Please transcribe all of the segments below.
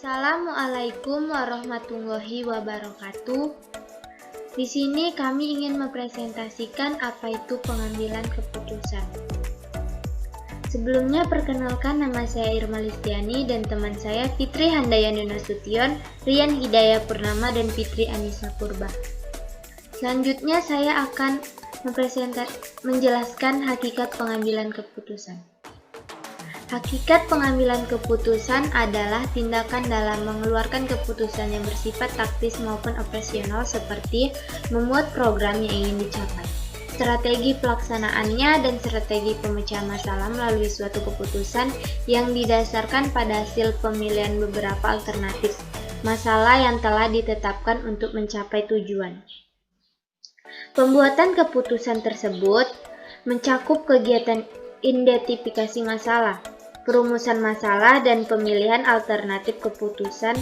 Assalamualaikum warahmatullahi wabarakatuh. Di sini kami ingin mempresentasikan apa itu pengambilan keputusan. Sebelumnya perkenalkan, nama saya Irma Listiani dan teman saya Fitri Handayani Nasution, Rian Hidayah Purnama, dan Fitri Anissa Purba. Selanjutnya saya akan menjelaskan hakikat pengambilan keputusan. Hakikat pengambilan keputusan adalah tindakan dalam mengeluarkan keputusan yang bersifat taktis maupun operasional seperti membuat program yang ingin dicapai, strategi pelaksanaannya, dan strategi pemecahan masalah melalui suatu keputusan yang didasarkan pada hasil pemilihan beberapa alternatif masalah yang telah ditetapkan untuk mencapai tujuan. Pembuatan keputusan tersebut mencakup kegiatan identifikasi masalah, perumusan masalah, dan pemilihan alternatif keputusan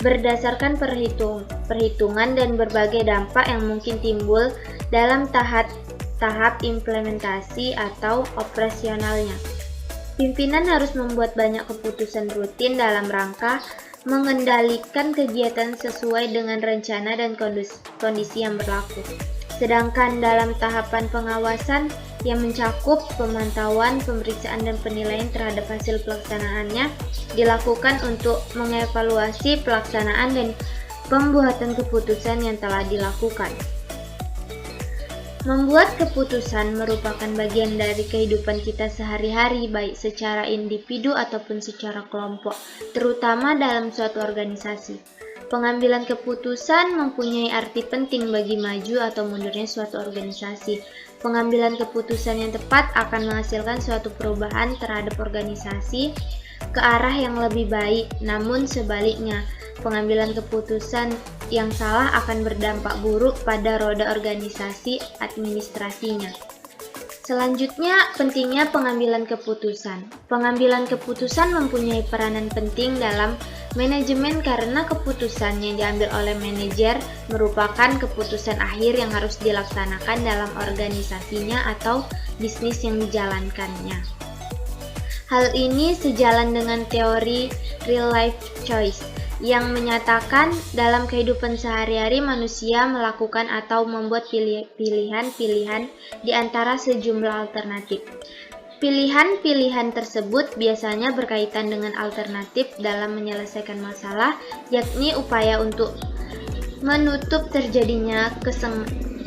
berdasarkan perhitungan dan berbagai dampak yang mungkin timbul dalam tahap implementasi atau operasionalnya. Pimpinan harus membuat banyak keputusan rutin dalam rangka mengendalikan kegiatan sesuai dengan rencana dan kondisi yang berlaku. Sedangkan dalam tahapan pengawasan yang mencakup pemantauan, pemeriksaan, dan penilaian terhadap hasil pelaksanaannya dilakukan untuk mengevaluasi pelaksanaan dan pembuatan keputusan yang telah dilakukan. Membuat keputusan merupakan bagian dari kehidupan kita sehari-hari, baik secara individu ataupun secara kelompok, terutama dalam suatu organisasi. Pengambilan keputusan mempunyai arti penting bagi maju atau mundurnya suatu organisasi. Pengambilan keputusan yang tepat akan menghasilkan suatu perubahan terhadap organisasi ke arah yang lebih baik, namun sebaliknya, pengambilan keputusan yang salah akan berdampak buruk pada roda organisasi administrasinya. Selanjutnya, pentingnya pengambilan keputusan. Pengambilan keputusan mempunyai peranan penting dalam manajemen karena keputusan yang diambil oleh manajer merupakan keputusan akhir yang harus dilaksanakan dalam organisasinya atau bisnis yang dijalankannya. Hal ini sejalan dengan teori real life choice yang menyatakan dalam kehidupan sehari-hari manusia melakukan atau membuat pilihan-pilihan di antara sejumlah alternatif. Pilihan-pilihan tersebut biasanya berkaitan dengan alternatif dalam menyelesaikan masalah, yakni upaya untuk menutup terjadinya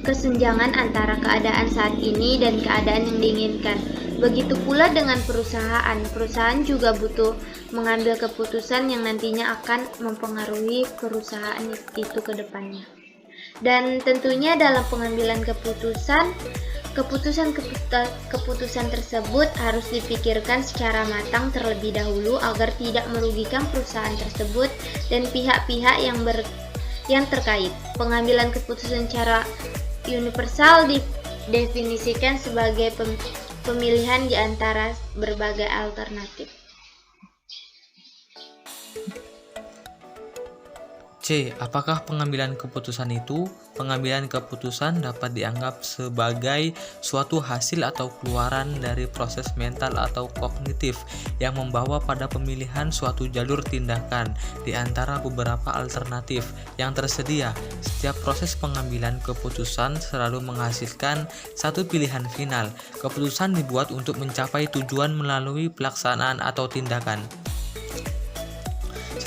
kesenjangan antara keadaan saat ini dan keadaan yang diinginkan. Begitu pula dengan perusahaan. Perusahaan juga butuh mengambil keputusan yang nantinya akan mempengaruhi perusahaan itu ke depannya. Dan tentunya dalam pengambilan keputusan tersebut harus dipikirkan secara matang terlebih dahulu agar tidak merugikan perusahaan tersebut dan pihak-pihak yang terkait. Pengambilan keputusan secara universal didefinisikan sebagai pemilihan di antara berbagai alternatif. C. Apakah pengambilan keputusan itu? Pengambilan keputusan dapat dianggap sebagai suatu hasil atau keluaran dari proses mental atau kognitif yang membawa pada pemilihan suatu jalur tindakan di antara beberapa alternatif yang tersedia. Setiap proses pengambilan keputusan selalu menghasilkan satu pilihan final. Keputusan dibuat untuk mencapai tujuan melalui pelaksanaan atau tindakan.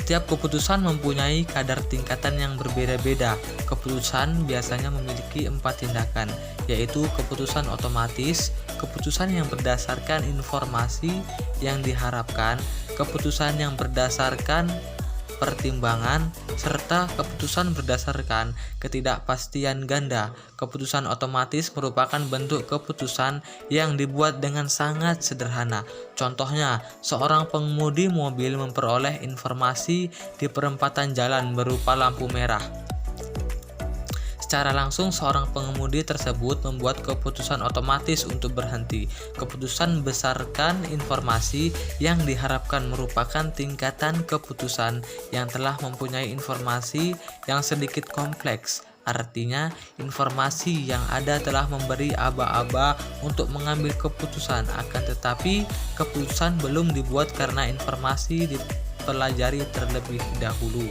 Setiap keputusan mempunyai kadar tingkatan yang berbeda-beda. Keputusan biasanya memiliki 4 tindakan, yaitu keputusan otomatis, keputusan yang berdasarkan informasi yang diharapkan, keputusan yang berdasarkan pertimbangan, serta keputusan berdasarkan ketidakpastian ganda. Keputusan otomatis merupakan bentuk keputusan yang dibuat dengan sangat sederhana. Contohnya, seorang pengemudi mobil memperoleh informasi di perempatan jalan berupa lampu merah. Secara langsung, seorang pengemudi tersebut membuat keputusan otomatis untuk berhenti. Keputusan berdasarkan informasi yang diharapkan merupakan tingkatan keputusan yang telah mempunyai informasi yang sedikit kompleks. Artinya, informasi yang ada telah memberi aba-aba untuk mengambil keputusan, akan tetapi keputusan belum dibuat karena informasi pelajari terlebih dahulu.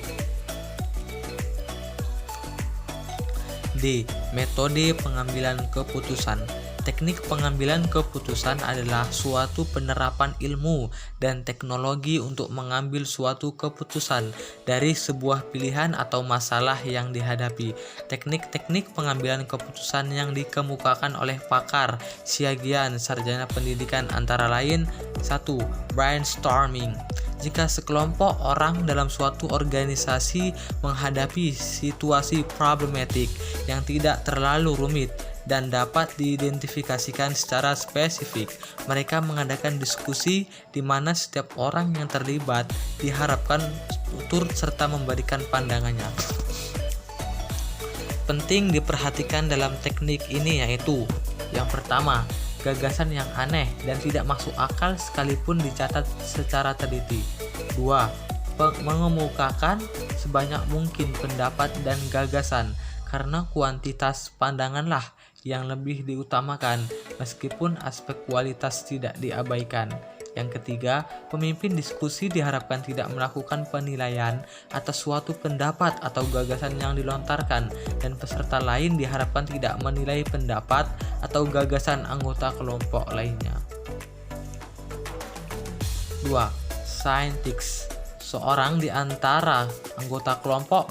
D. Metode pengambilan keputusan. Teknik pengambilan keputusan adalah suatu penerapan ilmu dan teknologi untuk mengambil suatu keputusan dari sebuah pilihan atau masalah yang dihadapi. Teknik-teknik pengambilan keputusan yang dikemukakan oleh pakar Siagian sarjana pendidikan antara lain: 1. Brainstorming. Jika sekelompok orang dalam suatu organisasi menghadapi situasi problematik yang tidak terlalu rumit dan dapat diidentifikasikan secara spesifik, mereka mengadakan diskusi di mana setiap orang yang terlibat diharapkan turut serta memberikan pandangannya. Penting diperhatikan dalam teknik ini yaitu: yang pertama, gagasan yang aneh dan tidak masuk akal sekalipun dicatat secara teliti. 2. Mengemukakan sebanyak mungkin pendapat dan gagasan, karena kuantitas pandanganlah yang lebih diutamakan meskipun aspek kualitas tidak diabaikan. Yang ketiga, pemimpin diskusi diharapkan tidak melakukan penilaian atas suatu pendapat atau gagasan yang dilontarkan, dan peserta lain diharapkan tidak menilai pendapat atau gagasan anggota kelompok lainnya. 2. Scientist. Seorang di antara anggota kelompok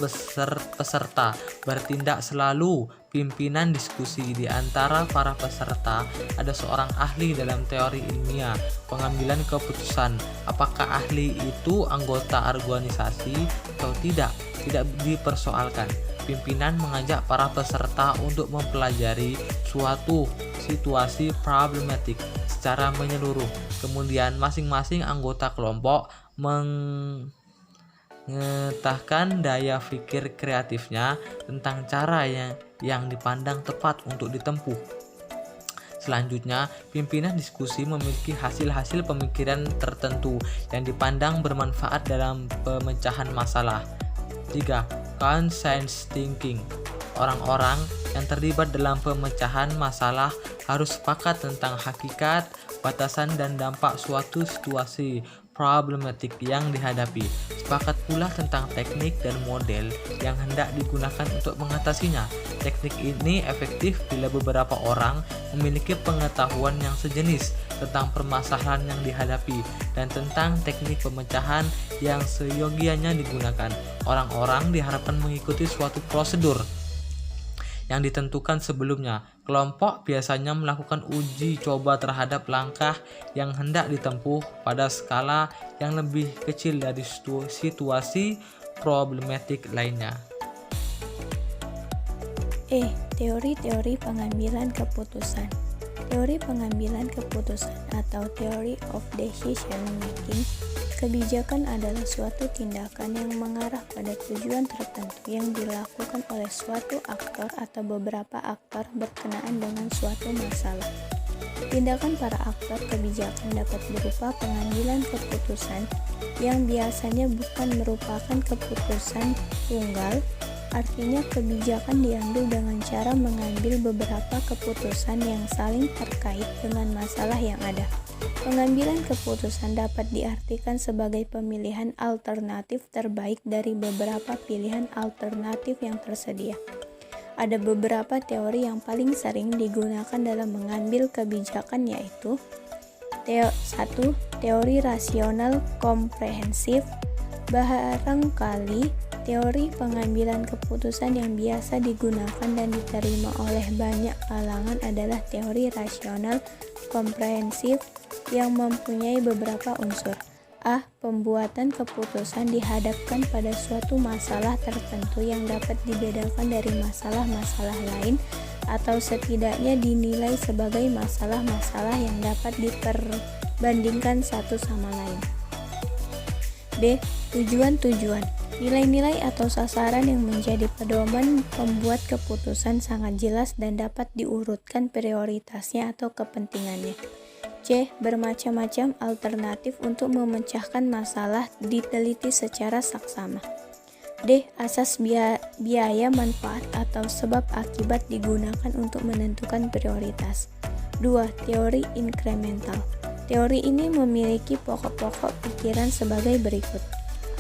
peserta bertindak selalu pimpinan diskusi. Di antara para peserta ada seorang ahli dalam teori ilmiah pengambilan keputusan. Apakah ahli itu anggota organisasi atau tidak dipersoalkan. Pimpinan mengajak para peserta untuk mempelajari suatu situasi problematik secara menyeluruh. Kemudian masing-masing anggota kelompok mengetahui daya pikir kreatifnya tentang cara yang dipandang tepat untuk ditempuh. Selanjutnya, pimpinan diskusi memiliki hasil-hasil pemikiran tertentu yang dipandang bermanfaat dalam pemecahan masalah. 3. Consensus thinking. Orang-orang yang terlibat dalam pemecahan masalah harus sepakat tentang hakikat, batasan, dan dampak suatu situasi problematik yang dihadapi. Sepakat pula tentang teknik dan model yang hendak digunakan untuk mengatasinya. Teknik ini efektif bila beberapa orang memiliki pengetahuan yang sejenis tentang permasalahan yang dihadapi dan tentang teknik pemecahan yang seyogianya digunakan. Orang-orang diharapkan mengikuti suatu prosedur yang ditentukan sebelumnya. Kelompok biasanya melakukan uji coba terhadap langkah yang hendak ditempuh pada skala yang lebih kecil dari situasi problematik lainnya. Teori-teori pengambilan keputusan. Teori pengambilan keputusan atau Theory of Decision Making. Kebijakan adalah suatu tindakan yang mengarah pada tujuan tertentu yang dilakukan oleh suatu aktor atau beberapa aktor berkenaan dengan suatu masalah. Tindakan para aktor kebijakan dapat berupa pengambilan keputusan yang biasanya bukan merupakan keputusan tunggal. Artinya kebijakan diambil dengan cara mengambil beberapa keputusan yang saling terkait dengan masalah yang ada. Pengambilan keputusan dapat diartikan sebagai pemilihan alternatif terbaik dari beberapa pilihan alternatif yang tersedia. Ada beberapa teori yang paling sering digunakan dalam mengambil kebijakan yaitu 1. Teori rasional komprehensif. Barangkali teori pengambilan keputusan yang biasa digunakan dan diterima oleh banyak kalangan adalah teori rasional komprehensif yang mempunyai beberapa unsur. A. Pembuatan keputusan dihadapkan pada suatu masalah tertentu yang dapat dibedakan dari masalah-masalah lain atau setidaknya dinilai sebagai masalah-masalah yang dapat diperbandingkan satu sama lain. B. Tujuan-tujuan. Nilai-nilai atau sasaran yang menjadi pedoman pembuat keputusan sangat jelas dan dapat diurutkan prioritasnya atau kepentingannya. C. Bermacam-macam alternatif untuk memecahkan masalah diteliti secara saksama. D. Asas biaya manfaat atau sebab akibat digunakan untuk menentukan prioritas. 2. Teori inkremental. Teori ini memiliki pokok-pokok pikiran sebagai berikut.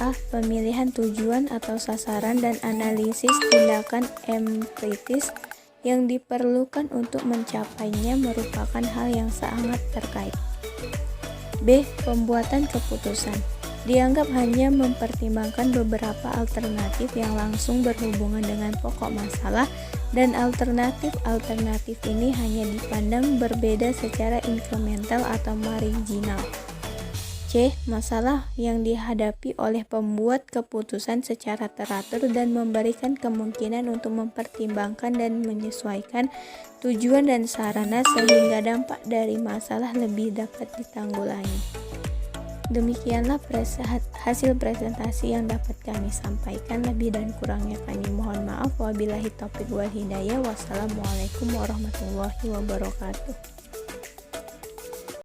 A. Pemilihan tujuan atau sasaran dan analisis tindakan empiris yang diperlukan untuk mencapainya merupakan hal yang sangat terkait. B. Pembuatan keputusan. Dianggap hanya mempertimbangkan beberapa alternatif yang langsung berhubungan dengan pokok masalah, dan alternatif ini hanya dipandang berbeda secara inkremental atau marginal. C. Masalah yang dihadapi oleh pembuat keputusan secara teratur dan memberikan kemungkinan untuk mempertimbangkan dan menyesuaikan tujuan dan sarana sehingga dampak dari masalah lebih dapat ditanggulangi. Demikianlah hasil presentasi yang dapat kami sampaikan. Lebih dan kurangnya kami mohon maaf. Wabillahi taufiq wal hidayah. Wassalamualaikum warahmatullahi wabarakatuh.